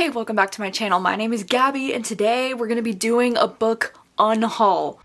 Hey, welcome back to my channel. My name is Gabby and today we're going to be doing a book unhaul.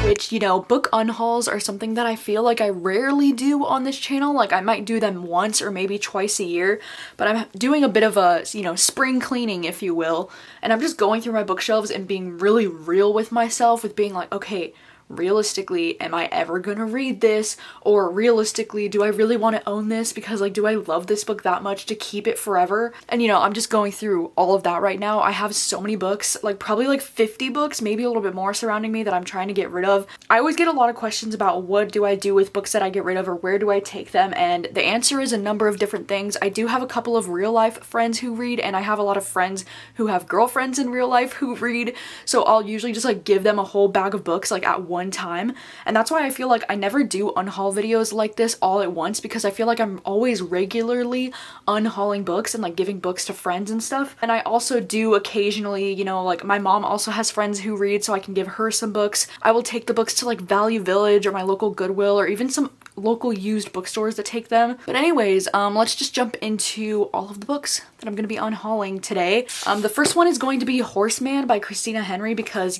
Which, you know, book unhauls are something that I feel like I rarely do on this channel. Like, I might do them once or maybe twice a year, but I'm doing a bit of a, spring cleaning, if you will. And I'm just going through my bookshelves and being really real with myself, with being like, okay, realistically, am I ever gonna read this? Or realistically, do I really want to own this? Because like, do I love this book that much to keep it forever? And I'm just going through all of that right now. I have so many books, like probably like 50 books, maybe a little bit more surrounding me that I'm trying to get rid of. I always get a lot of questions about what do I do with books that I get rid of or where do I take them? And the answer is a number of different things. I do have a couple of real life friends who read, and I have a lot of friends who have girlfriends in real life who read. So I'll usually just like give them a whole bag of books like at one time, and that's why I feel like I never do unhaul videos like this all at once, because I feel like I'm always regularly unhauling books and like giving books to friends and stuff. And I also do occasionally, like my mom also has friends who read, so I can give her some books. I will take the books to like Value Village or my local Goodwill or even some local used bookstores that take them. But anyways, let's just jump into all of the books that I'm going to be unhauling today. The first one is going to be Horseman by Christina Henry, because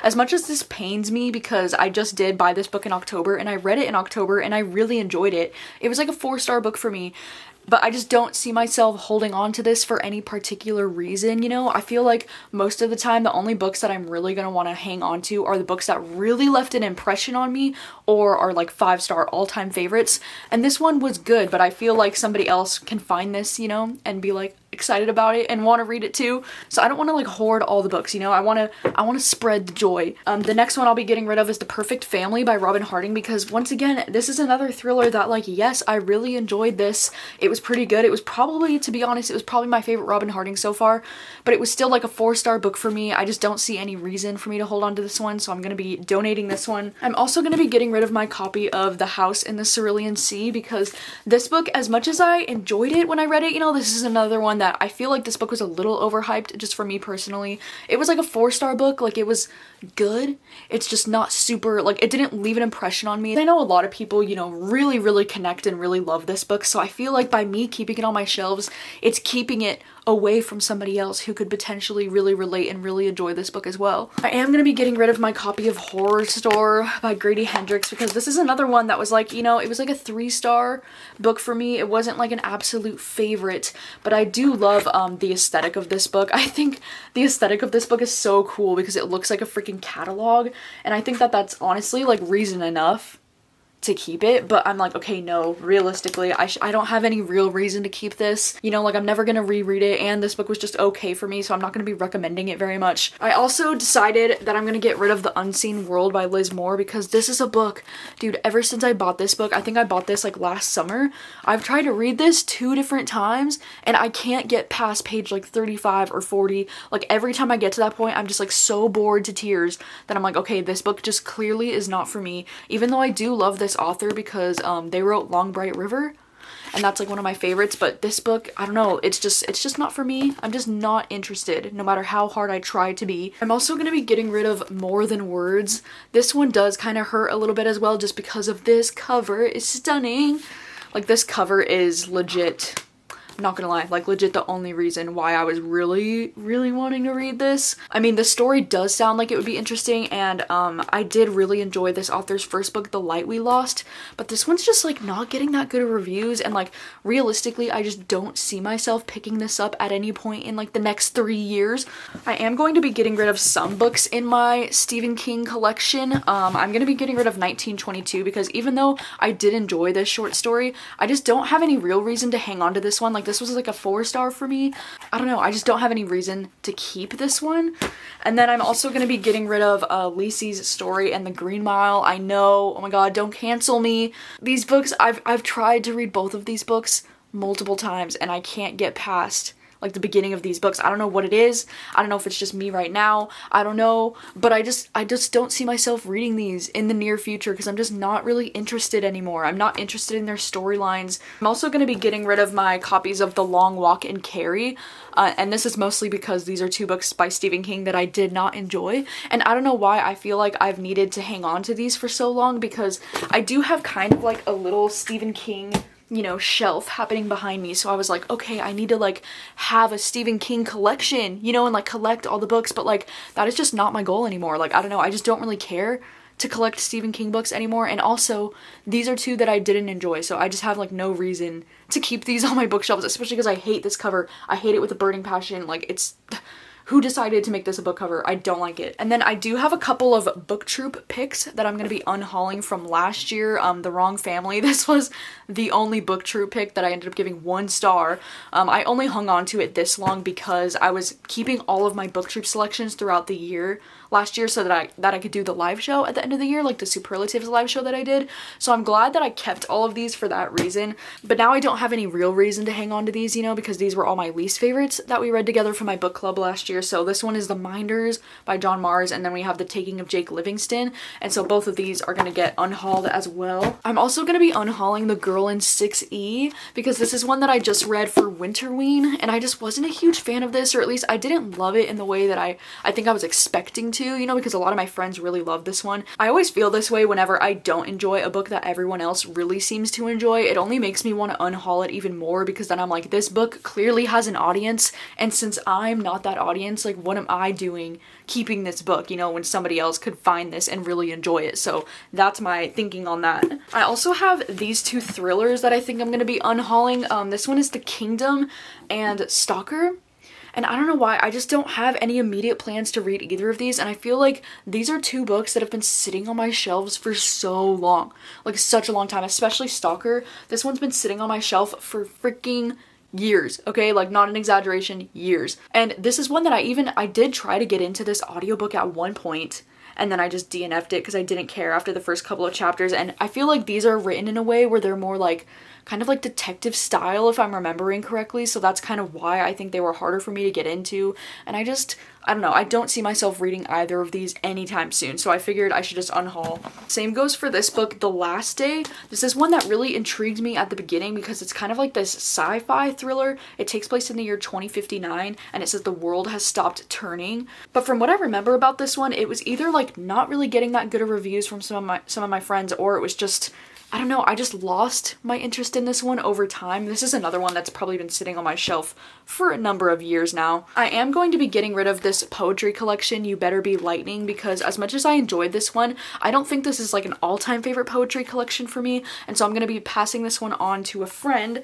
as much as this pains me, because I just did buy this book in October and I read it in October and I really enjoyed it. It was like a 4-star book for me. But I just don't see myself holding on to this for any particular reason, I feel like most of the time the only books that I'm really going to want to hang on to are the books that really left an impression on me or are like 5-star all-time favorites. And this one was good, but I feel like somebody else can find this, and be like excited about it and want to read it too. So I don't want to like hoard all the books, I want to spread the joy. The next one I'll be getting rid of is The Perfect Family by Robin Harding, because once again, this is another thriller that like, yes, I really enjoyed this. It was pretty good. It was probably, to be honest, it was probably my favorite Robin Harding so far, but it was still like a 4-star book for me. I just don't see any reason for me to hold on to this one, so I'm going to be donating this one. I'm also going to be getting rid of my copy of The House in the Cerulean Sea, because this book, as much as I enjoyed it when I read it, this is another one that I feel like this book was a little overhyped just for me personally. It was like a 4-star book, like it was good. It's just not super, like it didn't leave an impression on me. I know a lot of people, really connect and really love this book, so I feel like by me keeping it on my shelves, it's keeping it away from somebody else who could potentially really relate and really enjoy this book as well. I am going to be getting rid of my copy of Horror Store by Grady Hendrix, because this is another one that was like, it was like a 3-star book for me. It wasn't like an absolute favorite, but I do love the aesthetic of this book. I think the aesthetic of this book is so cool because it looks like a freaking catalog, and I think that that's honestly like reason enough to keep it. But I'm like, okay, no, realistically, I don't have any real reason to keep this. Like I'm never gonna reread it, and this book was just okay for me, so I'm not gonna be recommending it very much. I also decided that I'm gonna get rid of The Unseen World by Liz Moore, because this is a book, dude, ever since I bought this book, I think I bought this like last summer, I've tried to read this 2 different times and I can't get past page like 35 or 40. Like every time I get to that point, I'm just like so bored to tears that I'm like, okay, this book just clearly is not for me, even though I do love this author, because they wrote Long Bright River, and that's like one of my favorites. But this book, I don't know, it's just not for me. I'm just not interested, no matter how hard I try to be. I'm also going to be getting rid of More Than Words. This one does kind of hurt a little bit as well, just because of this cover is stunning. Like this cover is legit, I'm not gonna lie, like legit the only reason why I was really wanting to read this. I mean, the story does sound like it would be interesting, and I did really enjoy this author's first book, The Light We Lost, but this one's just like not getting that good of reviews, and like realistically, I just don't see myself picking this up at any point in like the next 3 years. I am going to be getting rid of some books in my Stephen King collection. I'm gonna be getting rid of 1922, because even though I did enjoy this short story, I just don't have any real reason to hang on to this one. Like this was like a 4-star for me. I don't know, I just don't have any reason to keep this one. And then I'm also going to be getting rid of Lisey's Story and The Green Mile. I know, oh my god, don't cancel me. These books, I've tried to read both of these books multiple times and I can't get past like the beginning of these books. I don't know what it is. I don't know if it's just me right now. I don't know, but I just don't see myself reading these in the near future because I'm just not really interested anymore. I'm not interested in their storylines. I'm also going to be getting rid of my copies of The Long Walk and Carrie, and this is mostly because these are 2 books by Stephen King that I did not enjoy, and I don't know why I feel like I've needed to hang on to these for so long, because I do have kind of like a little Stephen King, you know, shelf happening behind me. So I was like, okay, I need to like have a Stephen King collection, you know, and like collect all the books, but like that is just not my goal anymore. Like, I don't know, I just don't really care to collect Stephen King books anymore, and also these are 2 that I didn't enjoy, so I just have like no reason to keep these on my bookshelves, especially because I hate this cover. I hate it with a burning passion. Like, it's... Who decided to make this a book cover? I don't like it. And then I do have a couple of booktube picks that I'm going to be unhauling from last year. The Wrong Family. This was the only booktube pick that I ended up giving 1 star. I only hung on to it this long because I was keeping all of my booktube selections throughout the year last year so that I could do the live show at the end of the year, like the Superlatives live show that I did. So I'm glad that I kept all of these for that reason. But now I don't have any real reason to hang on to these, you know, because these were all my least favorites that we read together for my book club last year. So this one is The Minders by John Mars, and then we have The Taking of Jake Livingston, and so both of these are going to get unhauled as well. I'm also going to be unhauling The Girl in 6E because this is one that I just read for Winterween, and I just wasn't a huge fan of this, or at least I didn't love it in the way that I think I was expecting to, you know, because a lot of my friends really love this one. I always feel this way whenever I don't enjoy a book that everyone else really seems to enjoy. It only makes me want to unhaul it even more, because then I'm like, this book clearly has an audience, and since I'm not that audience, like, what am I doing keeping this book, you know, when somebody else could find this and really enjoy it? So that's my thinking on that. I also have these 2 thrillers that I think I'm going to be unhauling. This one is The Kingdom and Stalker. And I don't know why, I just don't have any immediate plans to read either of these, and I feel like these are 2 books that have been sitting on my shelves for so long. Like, such a long time, especially Stalker. This one's been sitting on my shelf for freaking years, okay? Like, not an exaggeration, years. And this is one that I did try to get into this audiobook at one point, and then I just DNF'd it because I didn't care after the first couple of chapters, and I feel like these are written in a way where they're more like kind of like detective style, if I'm remembering correctly, so that's kind of why I think they were harder for me to get into, and I don't know, I don't see myself reading either of these anytime soon, so I figured I should just unhaul. Same goes for this book, The Last Day. This is one that really intrigued me at the beginning because it's kind of like this sci-fi thriller. It takes place in the year 2059, and it says the world has stopped turning, but from what I remember about this one, it was either like not really getting that good of reviews from some of my friends, or it was just, I don't know, I just lost my interest in this one over time. This is another one that's probably been sitting on my shelf for a number of years now. I am going to be getting rid of this poetry collection, You Better Be Lightning, because as much as I enjoyed this one, I don't think this is like an all-time favorite poetry collection for me, and so I'm going to be passing this one on to a friend.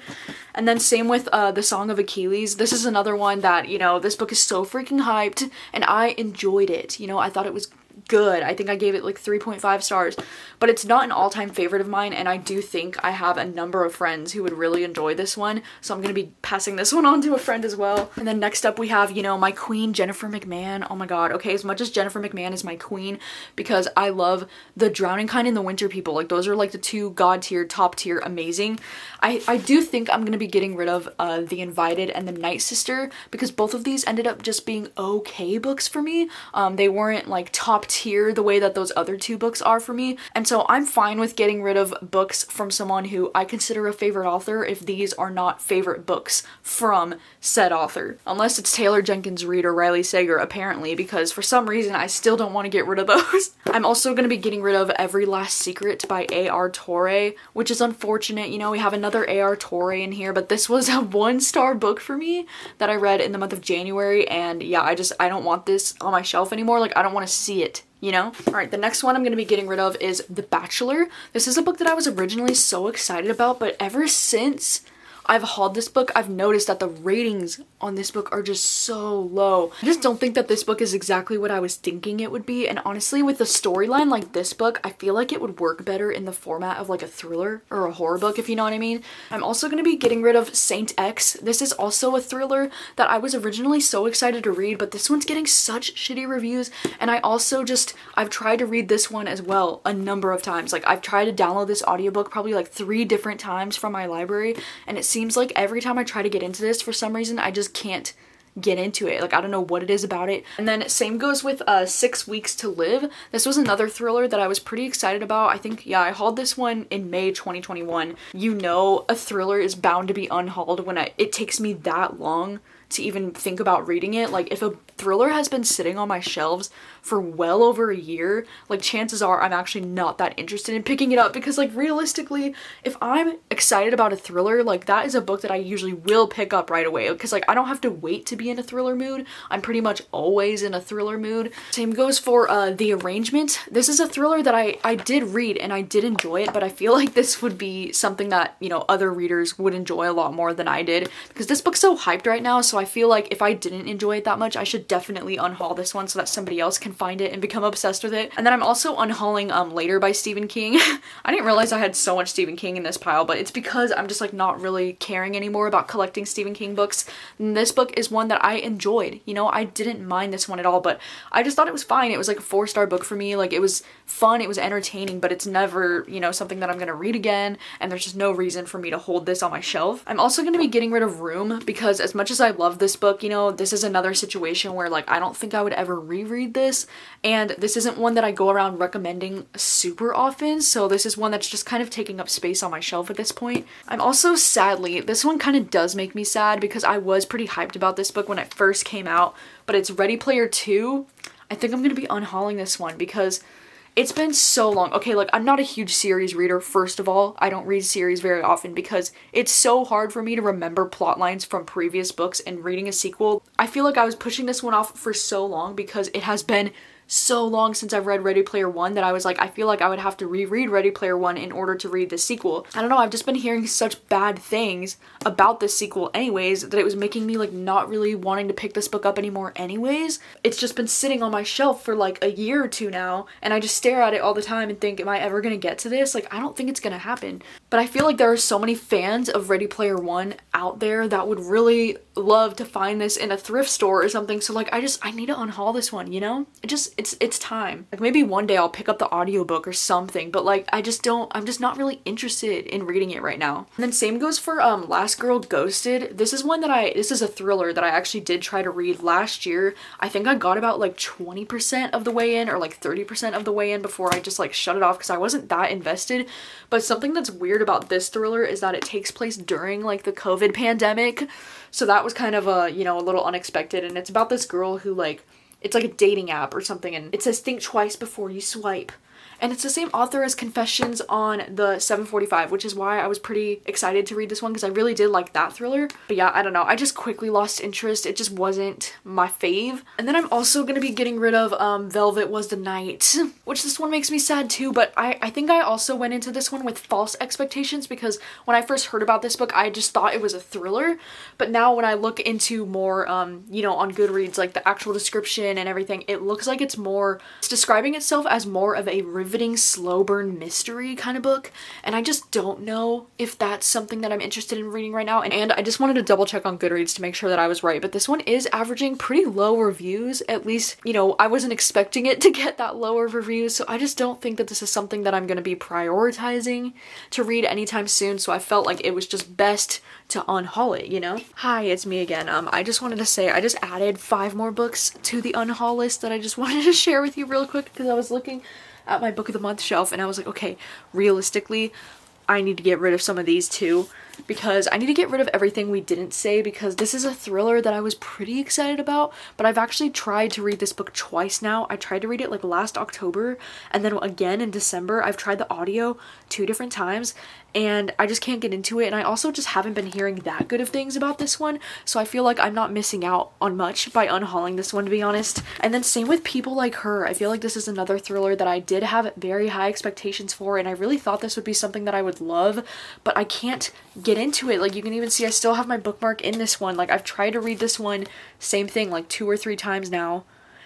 And then same with The Song of Achilles. This is another one that, you know, this book is so freaking hyped, and I enjoyed it. You know, I thought it was good. I think I gave it like 3.5 stars, but it's not an all-time favorite of mine, and I do think I have a number of friends who would really enjoy this one, so I'm gonna be passing this one on to a friend as well. And then next up we have, you know, my queen, Jennifer McMahon. Oh my god, okay, as much as Jennifer McMahon is my queen because I love The Drowning Kind and The Winter People, like those are like the 2 god tier, top tier, amazing. I do think I'm gonna be getting rid of The Invited and The Night Sister because both of these ended up just being okay books for me. They weren't like top tier the way that those other 2 books are for me, and so I'm fine with getting rid of books from someone who I consider a favorite author if these are not favorite books from said author, unless it's Taylor Jenkins Reid or Riley Sager, apparently, because for some reason I still don't want to get rid of those. I'm also going to be getting rid of Every Last Secret by A.R. Torre, which is unfortunate. You know, we have another A.R. Torre in here, but this was a 1-star book for me that I read in the month of January, and yeah, I don't want this on my shelf anymore. Like, I don't want to see it, you know? Alright, the next one I'm going to be getting rid of is The Bachelor. This is a book that I was originally so excited about, but ever since I've hauled this book, I've noticed that the ratings on this book are just so low. I just don't think that this book is exactly what I was thinking it would be, and honestly, with a storyline like this book, I feel like it would work better in the format of like a thriller or a horror book, if you know what I mean. I'm also going to be getting rid of Saint X. This is also a thriller that I was originally so excited to read, but this one's getting such shitty reviews, and I've tried to read this one as well a number of times. Like, I've tried to download this audiobook probably like 3 different times from my library, and it seems like every time I try to get into this, for some reason, I just can't get into it. Like, I don't know what it is about it. And then same goes with 6 Weeks to Live. This was another thriller that I was pretty excited about. I think, yeah, I hauled this one in May 2021. You know, a thriller is bound to be unhauled when it takes me that long to even think about reading it. Like, if a thriller has been sitting on my shelves for well over a year, like, chances are I'm actually not that interested in picking it up, because, like, realistically, if I'm excited about a thriller, like, that is a book that I usually will pick up right away, because, like, I don't have to wait to be in a thriller mood. I'm pretty much always in a thriller mood. Same goes for The Arrangement. This is a thriller that I did read and I did enjoy it, but I feel like this would be something that, you know, other readers would enjoy a lot more than I did, because this book's so hyped right now, so I feel like if I didn't enjoy it that much, I should definitely unhaul this one so that somebody else can find it and become obsessed with it. And then I'm also unhauling Later by Stephen King. I didn't realize I had so much Stephen King in this pile, but it's because I'm just like not really caring anymore about collecting Stephen King books. And this book is one that I enjoyed. You know, I didn't mind this one at all, but I just thought it was fine. It was like a 4-star book for me. Like, it was fun, it was entertaining, but it's never, you know, something that I'm gonna read again, and there's just no reason for me to hold this on my shelf. I'm also gonna be getting rid of Room, because as much as I love this book, you know, this is another situation where, like, I don't think I would ever reread this, and this isn't one that I go around recommending super often, so this is one that's just kind of taking up space on my shelf at this point. I'm also, sadly, this one kind of does make me sad, because I was pretty hyped about this book when it first came out, but it's Ready Player 2. I think I'm gonna be unhauling this one because it's been so long. Okay, like, I'm not a huge series reader, first of all. I don't read series very often because it's so hard for me to remember plot lines from previous books, and reading a sequel, I feel like I was pushing this one off for so long because it has been so long since I've read Ready Player One that I was like, I feel like I would have to reread Ready Player One in order to read the sequel. I don't know, I've just been hearing such bad things about this sequel anyways that it was making me like not really wanting to pick this book up anymore anyways. It's just been sitting on my shelf for like a year or two now, and I just stare at it all the time and think, am I ever gonna get to this? Like, I don't think it's gonna happen. But I feel like there are so many fans of Ready Player One out there that would really love to find this in a thrift store or something, so like I need to unhaul this one, you know? It's time. Like, maybe one day I'll pick up the audiobook or something, but like I'm just not really interested in reading it right now. And then same goes for Last Girl Ghosted. This is one that this is a thriller that I actually did try to read last year. I think I got about like 20% of the way in, or like 30% of the way in, before I just like shut it off because I wasn't that invested. But something that's weird about this thriller is that it takes place during like the COVID pandemic, so that was kind of a, you know, a little unexpected. And it's about this girl who, like, it's like a dating app or something, and it says think twice before you swipe. And it's the same author as Confessions on the 745, which is why I was pretty excited to read this one, because I really did like that thriller. But yeah, I don't know, I just quickly lost interest. It just wasn't my fave. And then I'm also gonna be getting rid of Velvet Was the Night, which this one makes me sad too, but I think I also went into this one with false expectations, because when I first heard about this book, I just thought it was a thriller. But now when I look into more, you know, on Goodreads, like the actual description and everything, it looks like it's describing itself as more of a riveting slow burn mystery kind of book, and I just don't know if that's something that I'm interested in reading right now. And I just wanted to double check on Goodreads to make sure that I was right, but this one is averaging pretty low reviews. At least, you know, I wasn't expecting it to get that lower reviews, so I just don't think that this is something that I'm going to be prioritizing to read anytime soon, so I felt like it was just best to unhaul it, you know? Hi, it's me again. I just wanted to say I just added 5 more books to the unhaul list that I just wanted to share with you real quick, because I was looking at my book of the month shelf and I was like, okay, realistically, I need to get rid of some of these too, because I need to get rid of everything we didn't say, because this is a thriller that I was pretty excited about, but I've actually tried to read this book twice now. I tried to read it like last October, and then again in December. I've tried the audio 2 different times, and I just can't get into it, and I also just haven't been hearing that good of things about this one, so I feel like I'm not missing out on much by unhauling this one, to be honest. And then same with People Like Her. I feel like this is another thriller that I did have very high expectations for, and I really thought this would be something that I would love, but I can't get into it. Like, you can even see I still have my bookmark in this one. Like, I've tried to read this one, same thing, like 2 or 3 times now,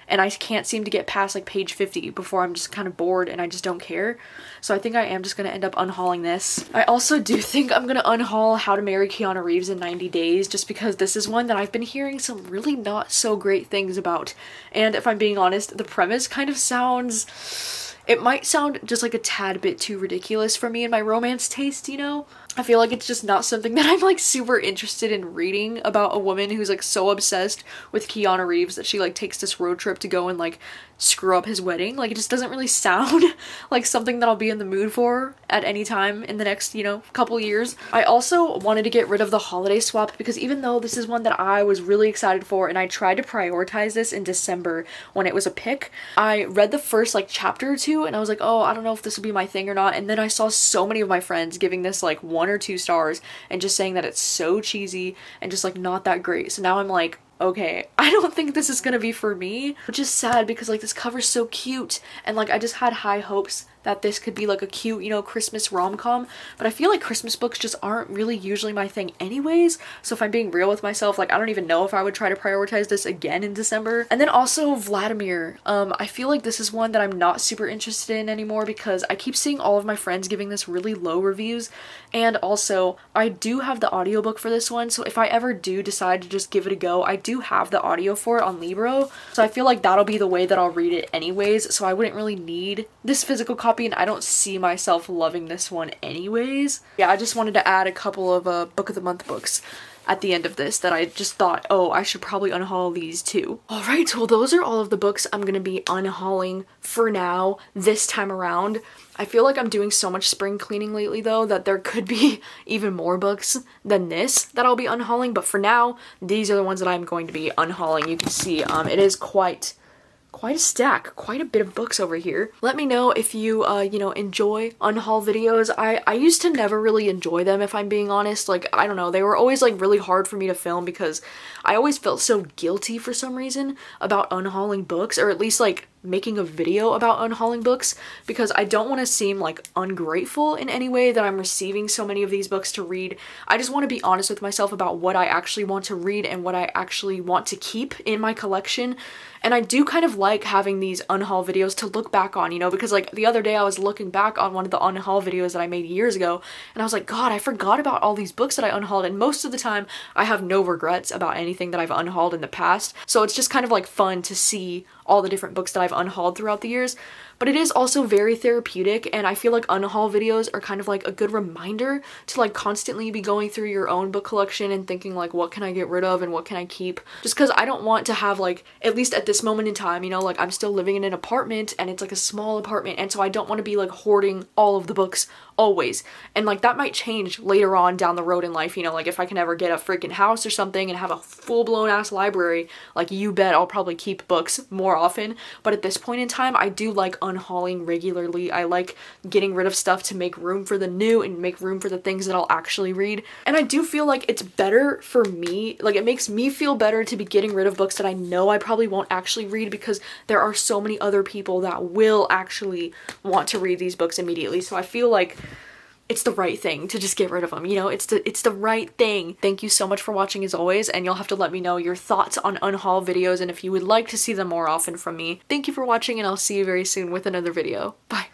and I can't seem to get past like page 50 before I'm just kind of bored and I just don't care. So I think I am just going to end up unhauling this. I also do think I'm going to unhaul How to Marry Keanu Reeves in 90 Days, just because this is one that I've been hearing some really not so great things about. And if I'm being honest, the premise kind of sounds It might sound just like a tad bit too ridiculous for me and my romance taste, you know? I feel like it's just not something that I'm like super interested in reading about a woman who's like so obsessed with Keanu Reeves that she like takes this road trip to go and like screw up his wedding. Like, it just doesn't really sound like something that I'll be in the mood for at any time in the next, you know, couple years. I also wanted to get rid of the holiday swap because even though this is one that I was really excited for and I tried to prioritize this in December when it was a pick, I read the first like chapter or two and I was like, oh, I don't know if this will be my thing or not. And then I saw so many of my friends giving this like 1 or 2 stars and just saying that it's so cheesy and just like not that great. So now I'm like, okay, I don't think this is gonna be for me, which is sad because like this cover's so cute and like I just had high hopes that this could be like a cute, you know, Christmas rom-com, but I feel like Christmas books just aren't really usually my thing anyways. So if I'm being real with myself, like I don't even know if I would try to prioritize this again in December. And then also Vladimir, I feel like this is one that I'm not super interested in anymore because I keep seeing all of my friends giving this really low reviews, and also I do have the audiobook for this one, so if I ever do decide to just give it a go, I do have the audio for it on Libro, so I feel like that'll be the way that I'll read it anyways, so I wouldn't really need this physical copy and I don't see myself loving this one anyways. Yeah, I just wanted to add a couple of book of the month books at the end of this that I just thought, oh, I should probably unhaul these too. Alright, well those are all of the books I'm gonna be unhauling for now this time around. I feel like I'm doing so much spring cleaning lately though that there could be even more books than this that I'll be unhauling, but for now, these are the ones that I'm going to be unhauling. You can see it is quite a stack, quite a bit of books over here. Let me know if you, you know, enjoy unhaul videos. I used to never really enjoy them, if I'm being honest. Like, I don't know, they were always like really hard for me to film because I always felt so guilty for some reason about unhauling books, or at least like making a video about unhauling books, because I don't want to seem like ungrateful in any way that I'm receiving so many of these books to read. I just want to be honest with myself about what I actually want to read and what I actually want to keep in my collection. And I do kind of like having these unhaul videos to look back on, you know, because like the other day I was looking back on one of the unhaul videos that I made years ago and I was like, God, I forgot about all these books that I unhauled, and most of the time I have no regrets about anything that I've unhauled in the past. So it's just kind of like fun to see all the different books that I've unhauled throughout the years. But it is also very therapeutic, and I feel like unhaul videos are kind of like a good reminder to like constantly be going through your own book collection and thinking like, what can I get rid of and what can I keep? Just because I don't want to have like, at least at this moment in time, you know, like I'm still living in an apartment and it's like a small apartment, and so I don't want to be like hoarding all of the books always. And like that might change later on down the road in life, you know, like if I can ever get a freaking house or something and have a full-blown ass library, like you bet I'll probably keep books more often. But at this point in time, I do like unhauling regularly. I like getting rid of stuff to make room for the new and make room for the things that I'll actually read. And I do feel like it's better for me, like it makes me feel better to be getting rid of books that I know I probably won't actually read, because there are so many other people that will actually want to read these books immediately. So I feel like it's the right thing to just get rid of them, you know, it's the right thing. Thank you so much for watching as always, and you'll have to let me know your thoughts on unhaul videos and if you would like to see them more often from me. Thank you for watching, and I'll see you very soon with another video. Bye.